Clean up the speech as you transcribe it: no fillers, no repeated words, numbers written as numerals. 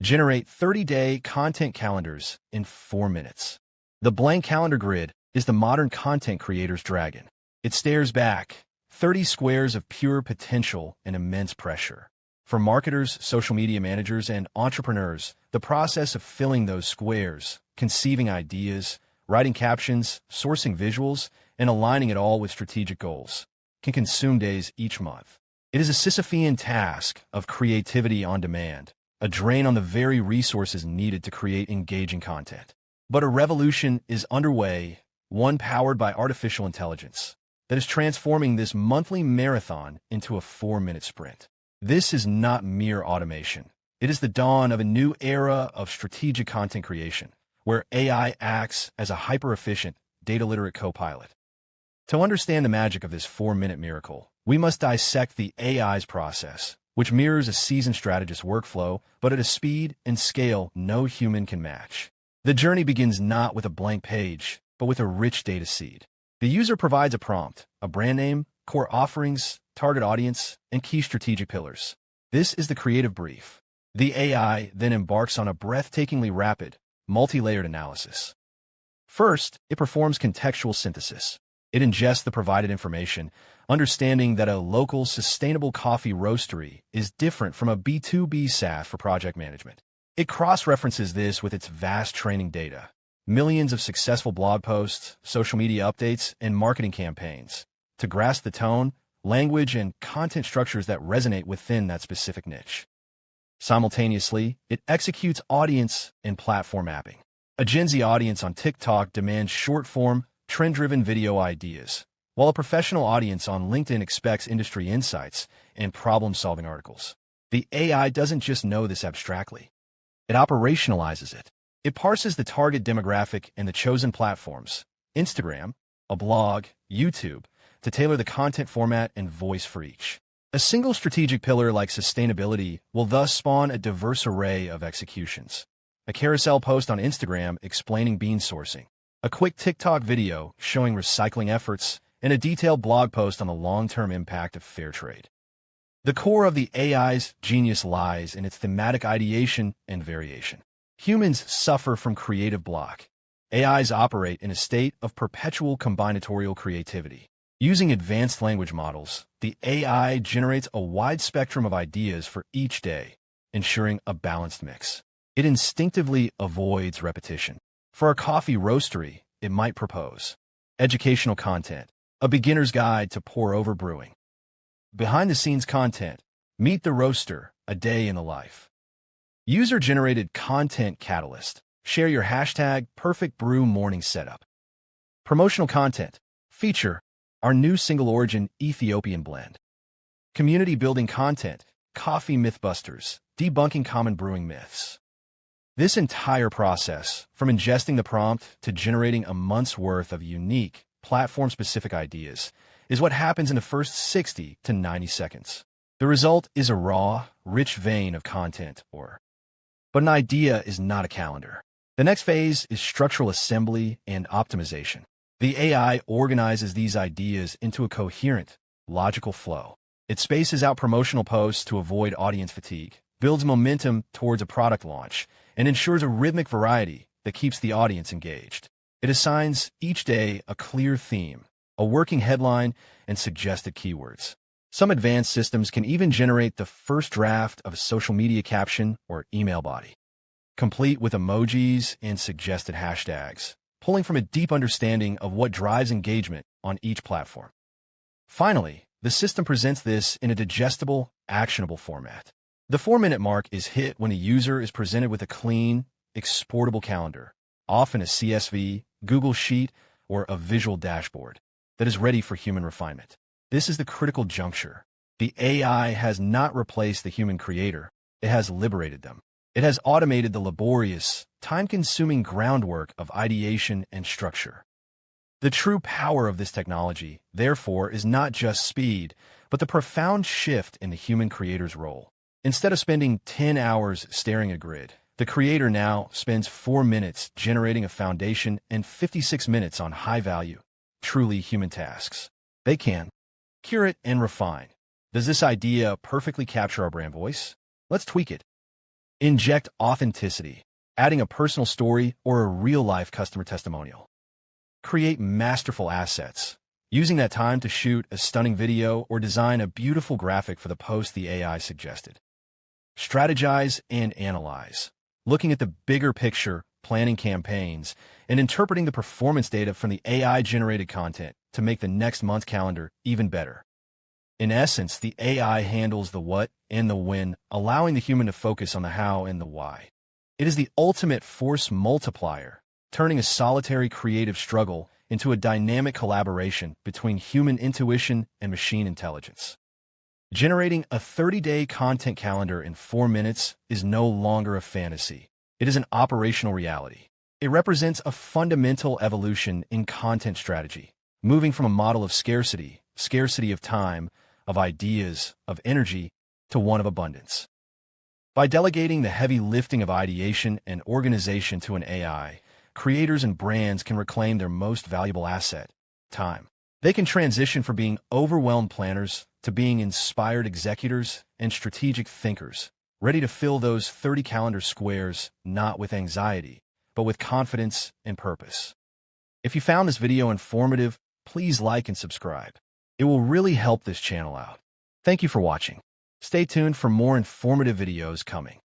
Generate 30-day content calendars in 4 minutes. The blank calendar grid is the modern content creator's dragon. It stares back, 30 squares of pure potential and immense pressure. For marketers, social media managers, and entrepreneurs, the process of filling those squares, conceiving ideas, writing captions, sourcing visuals, and aligning it all with strategic goals can consume days each month. It is a Sisyphean task of creativity on demand, a drain on the very resources needed to create engaging content. But a revolution is underway, one powered by artificial intelligence, that is transforming this monthly marathon into a 4-minute sprint. This is not mere automation. It is the dawn of a new era of strategic content creation, where AI acts as a hyper-efficient, data-literate co-pilot. To understand the magic of this 4-minute miracle, we must dissect the AI's process, which mirrors a seasoned strategist's workflow, but at a speed and scale no human can match. The journey begins not with a blank page, but with a rich data seed. The user provides a prompt, a brand name, core offerings, target audience, and key strategic pillars. This is the creative brief. The AI then embarks on a breathtakingly rapid, multi-layered analysis. First, it performs contextual synthesis. It ingests the provided information, understanding that a local, sustainable coffee roastery is different from a B2B SaaS for project management. It cross-references this with its vast training data, millions of successful blog posts, social media updates, and marketing campaigns, to grasp the tone, language, and content structures that resonate within that specific niche. Simultaneously, it executes audience and platform mapping. A Gen Z audience on TikTok demands short-form, trend-driven video ideas, while a professional audience on LinkedIn expects industry insights and problem-solving articles. The AI doesn't just know this abstractly. It operationalizes it. It parses the target demographic and the chosen platforms, Instagram, a blog, YouTube, to tailor the content format and voice for each. A single strategic pillar like sustainability will thus spawn a diverse array of executions. A carousel post on Instagram explaining bean sourcing, a quick TikTok video showing recycling efforts, and a detailed blog post on the long-term impact of fair trade. The core of the AI's genius lies in its thematic ideation and variation. Humans suffer from creative block. AIs operate in a state of perpetual combinatorial creativity. Using advanced language models, the AI generates a wide spectrum of ideas for each day, ensuring a balanced mix. It instinctively avoids repetition. For a coffee roastery, it might propose educational content, a beginner's guide to pour-over brewing. Behind-the-scenes content, meet the roaster, a day in the life. User-generated content catalyst, share your hashtag perfect brew morning setup. Promotional content, feature our new single-origin Ethiopian blend. Community-building content, coffee mythbusters, debunking common brewing myths. This entire process, from ingesting the prompt to generating a month's worth of unique, platform-specific ideas, is what happens in the first 60 to 90 seconds. The result is a raw, rich vein of content, but an idea is not a calendar. The next phase is structural assembly and optimization. The AI organizes these ideas into a coherent, logical flow. It spaces out promotional posts to avoid audience fatigue, builds momentum towards a product launch, and ensures a rhythmic variety that keeps the audience engaged. It assigns each day a clear theme, a working headline, and suggested keywords. Some advanced systems can even generate the first draft of a social media caption or email body, complete with emojis and suggested hashtags, pulling from a deep understanding of what drives engagement on each platform. Finally, the system presents this in a digestible, actionable format. The 4-minute mark is hit when a user is presented with a clean, exportable calendar, often a CSV, Google Sheet, or a visual dashboard that is ready for human refinement. This is the critical juncture. The AI has not replaced the human creator. It has liberated them. It has automated the laborious, time-consuming groundwork of ideation and structure. The true power of this technology, therefore, is not just speed, but the profound shift in the human creator's role. Instead of spending 10 hours staring at a grid, the creator now spends 4 minutes generating a foundation and 56 minutes on high-value, truly human tasks. They can curate and refine. Does this idea perfectly capture our brand voice? Let's tweak it. Inject authenticity, adding a personal story or a real-life customer testimonial. Create masterful assets, using that time to shoot a stunning video or design a beautiful graphic for the post the AI suggested. Strategize and analyze, looking at the bigger picture, planning campaigns, and interpreting the performance data from the AI-generated content to make the next month's calendar even better. In essence, the AI handles the what and the when, allowing the human to focus on the how and the why. It is the ultimate force multiplier, turning a solitary creative struggle into a dynamic collaboration between human intuition and machine intelligence. Generating a 30-day content calendar in 4 minutes is no longer a fantasy. It is an operational reality. It represents a fundamental evolution in content strategy, moving from a model of scarcity of time, of ideas, of energy, to one of abundance. By delegating the heavy lifting of ideation and organization to an AI, creators and brands can reclaim their most valuable asset, time. They can transition from being overwhelmed planners to being inspired executors and strategic thinkers, ready to fill those 30 calendar squares not with anxiety, but with confidence and purpose. If you found this video informative, please like and subscribe. It will really help this channel out. Thank you for watching. Stay tuned for more informative videos coming.